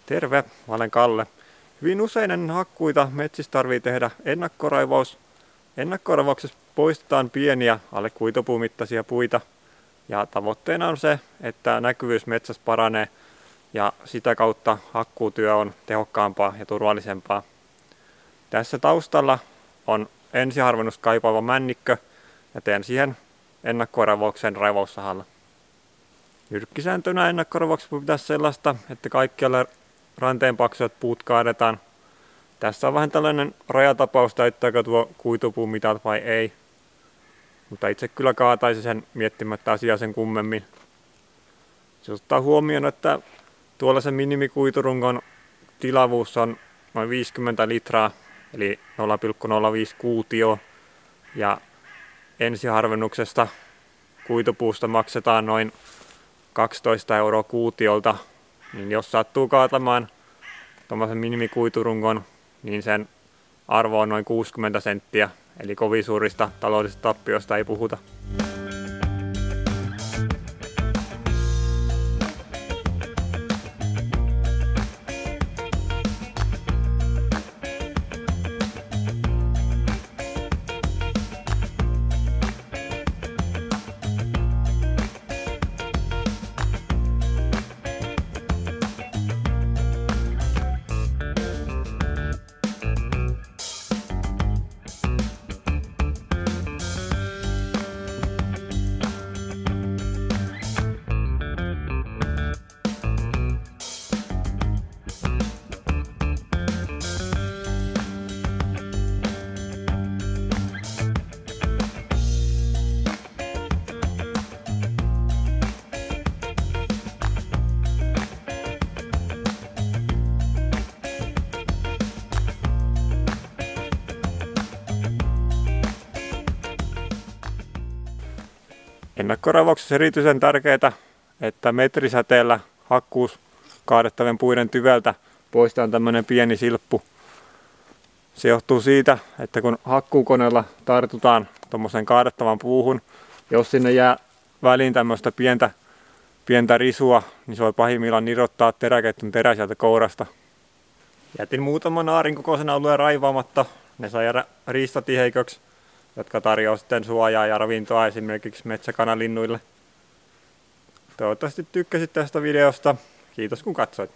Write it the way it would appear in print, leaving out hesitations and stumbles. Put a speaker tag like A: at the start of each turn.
A: Terve, mä olen Kalle. Hyvin usein ennen hakkuita metsissä tarvii tehdä ennakkoraivaus. Ennakkoraivauksessa poistetaan pieniä alle kuitupuumittaisia puita. Ja tavoitteena on se, että näkyvyys metsässä paranee ja sitä kautta hakkuutyö on tehokkaampaa ja turvallisempaa. Tässä taustalla on ensiharvennusta kaipaava männikkö ja teen siihen ennakkoraivauksen raivaussahalla. Nyrkkisääntönä ennakkoraivauksessa pitäisi sellaista, että kaikkialle ranteen paksuat puut kaadetaan. Tässä on vähän tällainen rajatapaus, täyttääkö tuo kuitupuu mitat vai ei. Mutta itse kyllä kaataisi sen miettimättä asiaa sen kummemmin. Se ottaa huomioon, että tuollaisen minimikuiturungon tilavuus on noin 50 litraa, eli 0,05 kuutio. Ja ensiharvennuksesta kuitupuusta maksetaan noin 12 € kuutiolta. Niin jos sattuu kaatamaan tuommoisen minimikuiturungon, niin sen arvo on noin 60 senttiä, eli kovin suurista taloudellisista tappioista ei puhuta. Ennakkoraivauksessa erityisen tärkeää, että metrisäteellä hakkuus kaadettavien puiden tyveltä poistetaan tämmöinen pieni silppu. Se johtuu siitä, että kun hakkuukoneella tartutaan tuommoiseen kaadettavan puuhun, jos sinne jää väliin tämmöistä pientä risua, niin se voi pahimmillaan irrottaa teräketjun terä sieltä kourasta. Jätin muutaman aarin kokoisen alueen raivaamatta. Ne saa jäädä riistatiheiköksi, jotka tarjoaa sitten suojaa ja ravintoa esimerkiksi metsäkanalinnuille. Toivottavasti tykkäsit tästä videosta. Kiitos kun katsoit.